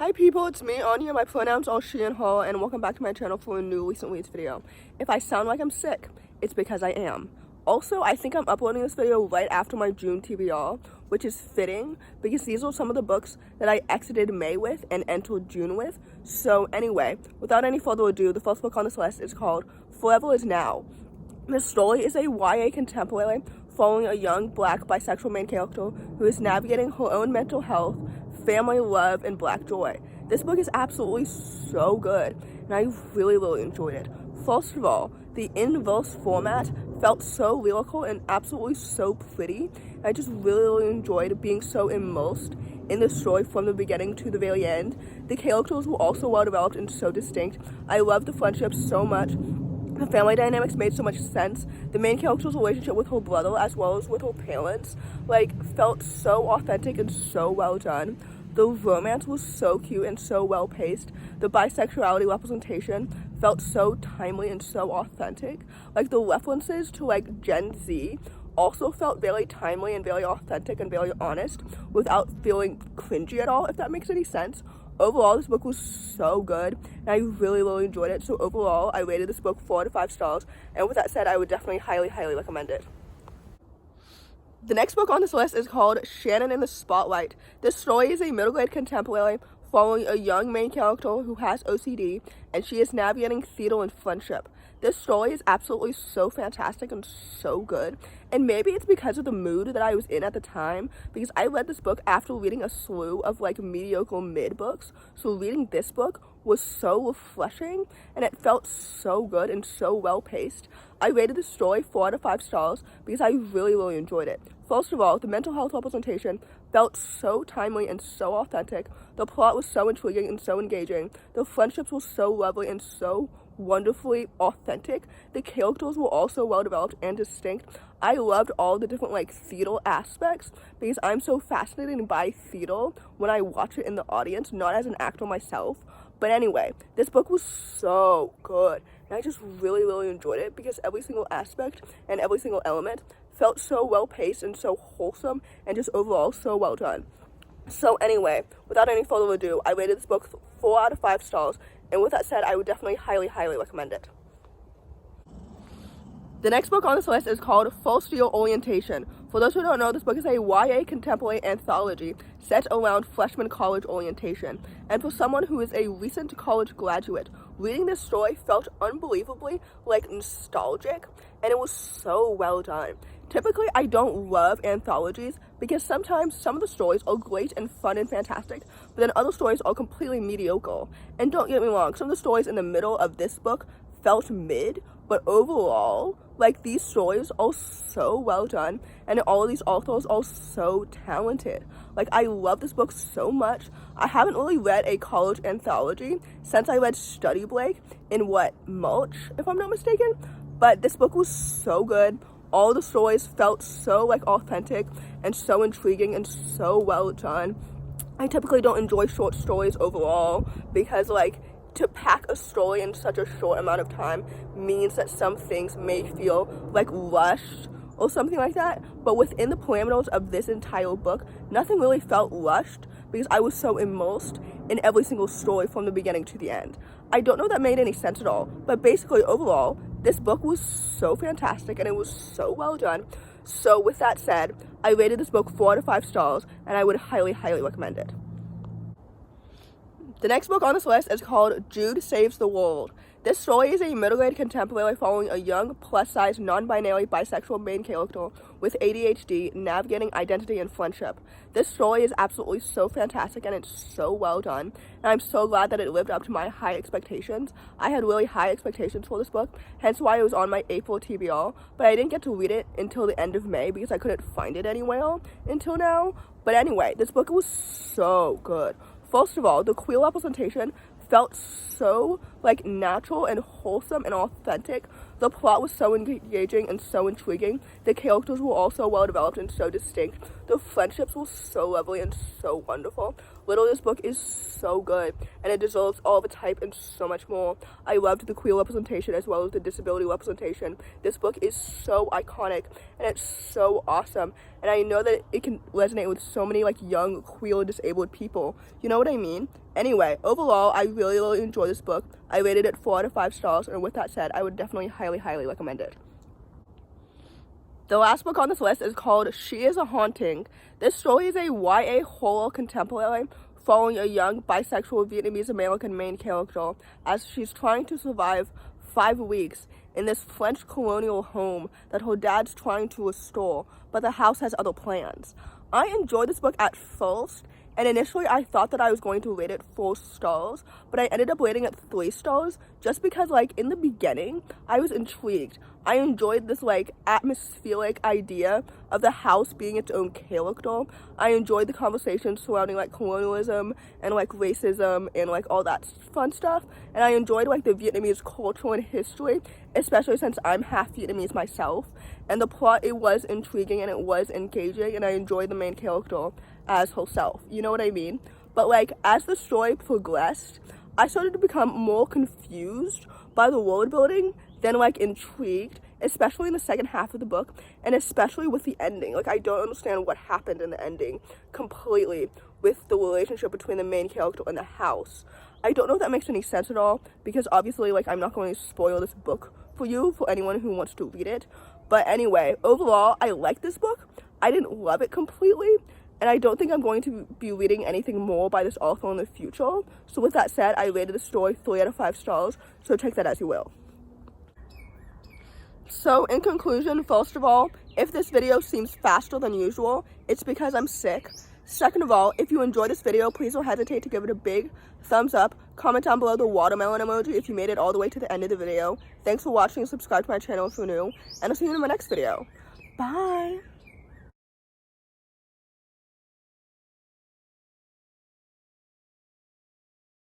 Hi people, it's me, Anja. My pronouns are she and her, and welcome back to my channel for a new recent reads video. If I sound like I'm sick, it's because I am. Also, I think I'm uploading this video right after my June TBR, which is fitting because these are some of the books that I exited May with and entered June with. So anyway, without any further ado, the first book on this list is called Forever Is Now. This story is a YA contemporary following a young black bisexual main character who is navigating her own mental health, family love, and black joy. This book is absolutely so good, and I really enjoyed it. First of all, the in-verse format felt so lyrical and absolutely so pretty. I just really enjoyed being so immersed in the story from the beginning to the very end. The characters were also well developed and so distinct. I loved the friendships so much. The family dynamics made so much sense. The main character's relationship with her brother as well as with her parents felt so authentic and so well done. The romance was so cute and so well paced. The bisexuality representation felt so timely and so authentic. The references to Gen Z also felt very timely and very authentic and very honest without feeling cringy at all, if that makes any sense. Overall, this book was so good, and I really enjoyed it. So overall, I rated this book 4 to 5 stars, and with that said, I would definitely highly recommend it. The next book on this list is called Shannon in the Spotlight. This story is a middle-grade contemporary following a young main character who has OCD, and she is navigating theater and friendship. This story is absolutely so fantastic and so good, and maybe it's because of the mood that I was in at the time, because I read this book after reading a slew of mediocre mid books, so reading this book was so refreshing, and it felt so good and so well paced. I rated this story 4 out of 5 stars because I really enjoyed it. First of all, the mental health representation felt so timely and so authentic. The plot was so intriguing and so engaging. The friendships were so lovely and so wonderfully authentic. The characters were also well developed and distinct. I loved all the different theater aspects because I'm so fascinated by theater when I watch it in the audience, not as an actor myself. But anyway, this book was so good, and I just really enjoyed it because every single aspect and every single element felt so well paced and so wholesome and just overall so well done. So anyway, without any further ado, I rated this book 4 out of 5 stars, and with that said, I would definitely highly recommend it. The next book on this list is called First Year Orientation. For those who don't know, this book is a YA contemporary anthology set around freshman college orientation. And for someone who is a recent college graduate, reading this story felt unbelievably nostalgic, and it was so well done. Typically, I don't love anthologies because sometimes some of the stories are great and fun and fantastic, but then other stories are completely mediocre. And don't get me wrong, some of the stories in the middle of this book felt mid, but overall, these stories are so well done, and all of these authors are so talented. I love this book so much. I haven't really read a college anthology since I read Study Blake in March, if I'm not mistaken, but this book was so good. All the stories felt so authentic and so intriguing and so well done. I typically don't enjoy short stories overall because to pack a story in such a short amount of time means that some things may feel rushed or something like that, but within the parameters of this entire book, nothing really felt rushed because I was so immersed in every single story from the beginning to the end. I don't know if that made any sense at all, but basically overall, this book was so fantastic and it was so well done. So with that said, I rated this book 4 out of 5 stars, and I would highly recommend it. The next book on this list is called Jude Saves the World. This story is a middle-grade contemporary following a young, plus-size, non-binary bisexual main character with ADHD navigating identity and friendship. This story is absolutely so fantastic and it's so well done, and I'm so glad that it lived up to my high expectations. I had really high expectations for this book, hence why it was on my April TBR, but I didn't get to read it until the end of May because I couldn't find it anywhere until now. But anyway, this book was so good. First of all, the queer representation felt so natural and wholesome and authentic. The plot was so engaging and so intriguing. The characters were also well developed and so distinct. The friendships were so lovely and so wonderful. Literally, this book is so good, and it deserves all of its hype and so much more. I loved the queer representation as well as the disability representation. This book is so iconic, and it's so awesome, and I know that it can resonate with so many like young queer disabled people. You know what I mean? Anyway, overall, I really enjoyed this book. I rated it 4 out of 5 stars, and with that said, I would definitely highly recommend it. The last book on this list is called She is a Haunting. This story is a YA horror contemporary following a young bisexual Vietnamese American main character as she's trying to survive 5 weeks in this French colonial home that her dad's trying to restore, but the house has other plans. I enjoyed this book at first, and initially I thought that I was going to rate it 4 stars, but I ended up rating it 3 stars just because like in the beginning I was intrigued. I enjoyed this like atmospheric idea of the house being its own character. I enjoyed the conversations surrounding like colonialism and like racism and like all that fun stuff, and I enjoyed like the Vietnamese culture and history, especially since I'm half Vietnamese myself, and the plot, it was intriguing and it was engaging, and I enjoyed the main character as herself, you know what I mean? But like as the story progressed, I started to become more confused by the world building than like intrigued, especially in the second half of the book, and especially with the ending. Like I don't understand what happened in the ending completely with the relationship between the main character and the house. I don't know if that makes any sense at all, because obviously like I'm not going to spoil this book for you, for anyone who wants to read it. But anyway, overall, I like this book. I didn't love it completely, and I don't think I'm going to be reading anything more by this author in the future. So with that said, I rated the story 3 out of 5 stars, so take that as you will. So in conclusion, first of all, if this video seems faster than usual, it's because I'm sick. Second of all, if you enjoyed this video, please don't hesitate to give it a big thumbs up. Comment down below the watermelon emoji if you made it all the way to the end of the video. Thanks for watching and subscribe to my channel if you're new, and I'll see you in my next video. Bye!